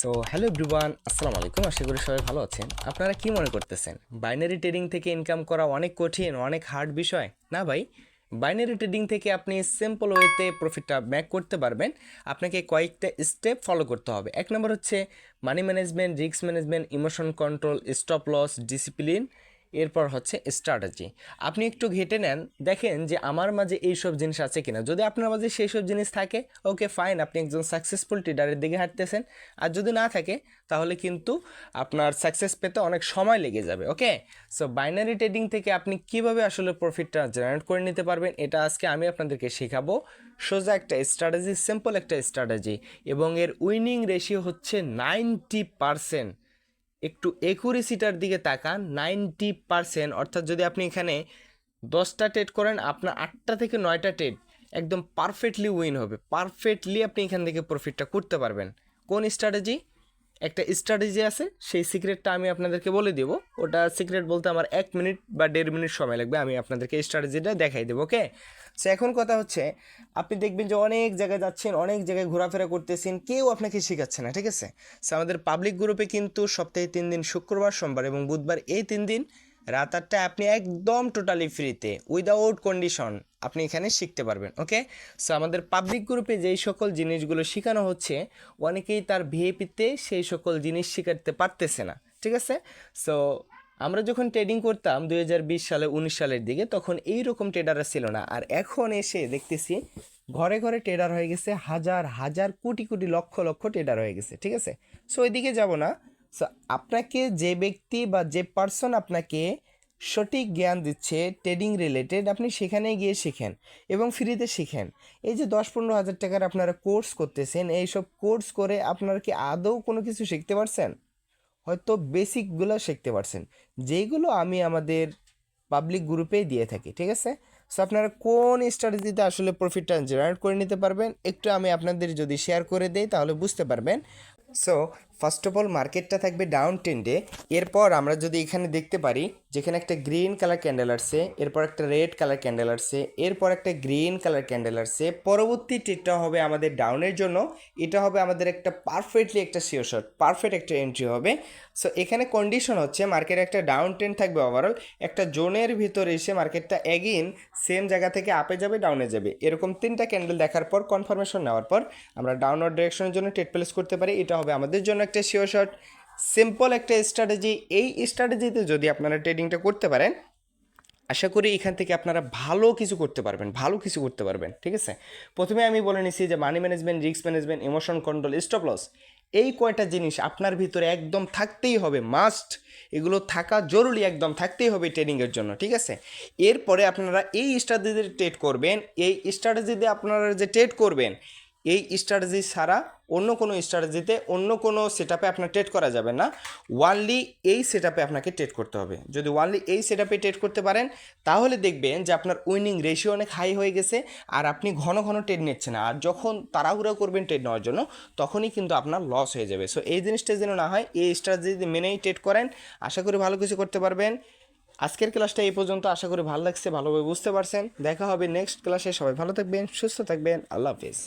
So hello everyone, আসসালামু আলাইকুম। আশা করি সবাই ভালো আছেন। আপনারা কি মনে করতেছেন বাইনারি ট্রেডিং থেকে ইনকাম করা অনেক কঠিন, অনেক হার্ড বিষয়? না ভাই, বাইনারি ট্রেডিং থেকে আপনি সিম্পল ওয়েতে প্রফিটটা মেক করতে পারবেন। আপনাকে কয়েকটা স্টেপ ফলো করতে হবে। এক নম্বর হচ্ছে money management, risk management, emotion control, stop loss, discipline. এরপর হচ্ছে স্ট্র্যাটেজি। আপনি একটু ঘেটে নেন, দেখেন যে আমার মাঝে এইসব জিনিস আছে কিনা। যদি আপনার মাঝে সেই সব জিনিস থাকে, ওকে ফাইন, আপনি একজন সাকসেসফুল ট্রেডারের দিকে হাঁটতেছেন। আর যদি না থাকে, তাহলে কিন্তু আপনার সাকসেস পেতে অনেক সময় লেগে যাবে। ওকে, সো বাইনারি ট্রেডিং থেকে আপনি কিভাবে আসলে প্রফিটটা জেনারেট করে নিতে পারবেন, এটা আজকে আমি আপনাদেরকে শেখাবো। সোজা একটা স্ট্র্যাটেজি, সিম্পল একটা স্ট্র্যাটেজি, এবং এর উইনিং রেশিও হচ্ছে 90%। একটু একুরেসিটার দিকে তাকান, 90%। অর্থাৎ যদি আপনি এখানে 10টা ট্রেড করেন, আপনার 8টা থেকে 9টা ট্রেড একদম পারফেক্টলি উইন হবে। পারফেক্টলি আপনি এখান থেকে প্রফিটটা করতে পারবেন। কোন স্ট্র্যাটেজি? একটা স্ট্র্যাটেজি আছে, সেই সিক্রেটটা আমি আপনাদেরকে বলে দেবো। ওটা সিক্রেট বলতে আমার 1 মিনিট বা 1.5 মিনিট সময় লাগবে, আমি আপনাদেরকে স্ট্র্যাটেজিটা দেখাই দেবো। ওকে, সো এখন কথা হচ্ছে, আপনি দেখবেন যে অনেক জায়গায় যাচ্ছেন, অনেক জায়গায় ঘোরাফেরা করতেছেন, কেউ আপনাকে শেখাচ্ছে না, ঠিক আছে? সো আমাদের পাবলিক গ্রুপে কিন্তু সপ্তাহে 3 দিন, শুক্রবার, সোমবার এবং বুধবার, এই 3 দিন রাত 8টায় আপনি একদম টোটালি ফ্রিতে উইদাউট কন্ডিশন আপনি এখানে শিখতে পারবেন। ওকে, সো আমাদের পাবলিক গ্রুপে যেই সকল জিনিসগুলো শেখানো হচ্ছে, অনেকেই তার ভিআইপিতে সেই সকল জিনিস শেখাতে পারতেছে না, ঠিক আছে? সো আমরা যখন ট্রেডিং করতাম 2020 সালে, 19 সালের দিকে, তখন এই রকম ট্রেডাররা ছিল না। আর এখন এসে দেখতেছি ঘরে ঘরে ট্রেডার হয়ে গেছে, হাজার হাজার কোটি কোটি লক্ষ লক্ষ ট্রেডার হয়ে গেছে, ঠিক আছে? সো ওইদিকে যাব না। সো আপনাকে যে ব্যক্তি বা যে পার্সন আপনাকে সঠিক জ্ঞান দিচ্ছে ট্রেডিং রিলেটেড, আপনি সেখানে গিয়ে শিখেন এবং ফ্রিতে শিখেন। এই যে 10-15 হাজার টাকার আপনারা কোর্স করতেছেন, এইসব কোর্স করে আপনারা কি আদৌ কোনো কিছু শিখতে পারছেন? হয়তো বেসিকগুলো শিখতে পারছেন, যেইগুলো আমি আমাদের পাবলিক গ্রুপেই দিয়ে থাকি, ঠিক আছে? সো আপনারা কোন স্ট্র্যাটেজিতে আসলে প্রফিটটা জেনারেট করে নিতে পারবেন, একটু আমি আপনাদের যদি শেয়ার করে দেই তাহলে বুঝতে পারবেন। সো ফার্স্ট অফ অল মার্কেটটা থাকবে ডাউন ট্রেন্ডে। এরপর আমরা যদি এখানে দেখতে পারি, যেখানে একটা গ্রিন কালার ক্যান্ডেল আসছে, এরপর একটা রেড কালার ক্যান্ডেল আসছে, এরপর একটা গ্রিন কালার ক্যান্ডেল আসছে, পরবর্তী ট্রেডটা হবে আমাদের ডাউনের জন্য। এটা হবে আমাদের একটা পারফেক্টলি একটা শিওর শট, পারফেক্ট একটা এন্ট্রি হবে। সো এখানে কন্ডিশন হচ্ছে মার্কেট একটা ডাউন ট্রেন্ড থাকবে ওভারঅল, একটা জোনের ভিতরে এসে মার্কেটটা এগেইন সেম জায়গা থেকে আপে যাবে, ডাউনে যাবে। এরকম 3টা ক্যান্ডেল দেখার পর, কনফার্মেশন নেওয়ার পর আমরা ডাউনওয়ার্ড ডিরেকশনের জন্য ট্রেড প্লেস করতে পারি। এটা হবে আমাদের জন্য একটা শিওর শট, সিম্পল একটা স্ট্র্যাটেজি। এই স্ট্র্যাটেজিতে যদি আপনারা ট্রেডিংটা করতে পারেন, আশা করি এখান থেকে আপনারা ভালো কিছু করতে পারবেন, ভালো কিছু করতে পারবেন, ঠিক আছে? প্রথমে আমি বলে নিছি যে money management, risk management, emotion control, stop loss, এই কয়টা জিনিস আপনার ভিতরে একদম থাকতেই হবে, মাস্ট। এগুলো থাকা জরুরি, একদম থাকতেই হবে ট্রেডিংয়ের জন্য, ঠিক আছে? এরপরে আপনারা এই স্ট্র্যাটেজিতে ট্রেড করবেন। এই স্ট্র্যাটেজিতে আপনারা যে ট্রেড করবেন, এই স্ট্র্যাটেজি ছাড়া অন্য কোনো স্ট্র্যাটেজিতে, অন্য কোনো সেট আপে আপনার ট্রেড করা যাবে না। ওয়ানলি এই সেট আপে আপনাকে ট্রেড করতে হবে। যদি ওয়ানলি এই সেট আপে ট্রেড করতে পারেন, তাহলে দেখবেন যে আপনার উইনিং রেশিও অনেক হাই হয়ে গেছে, আর আপনি ঘন ঘন ট্রেড নিচ্ছেন না। আর যখন তাড়াহুড়ো করবেন ট্রেড নেওয়ার জন্য, তখনই কিন্তু আপনার লস হয়ে যাবে। সো এই জিনিসটা যেন না হয়, এই স্ট্র্যাটেজি মেনেই ট্রেড করেন, আশা করি ভালো কিছু করতে পারবেন। আজকের ক্লাসটা এই পর্যন্ত, আশা করি ভালো লাগছে, ভালোভাবে বুঝতে পারছেন। দেখা হবে নেক্সট ক্লাসে। সবাই ভালো থাকবেন, সুস্থ থাকবেন, আল্লাহ হাফিজ।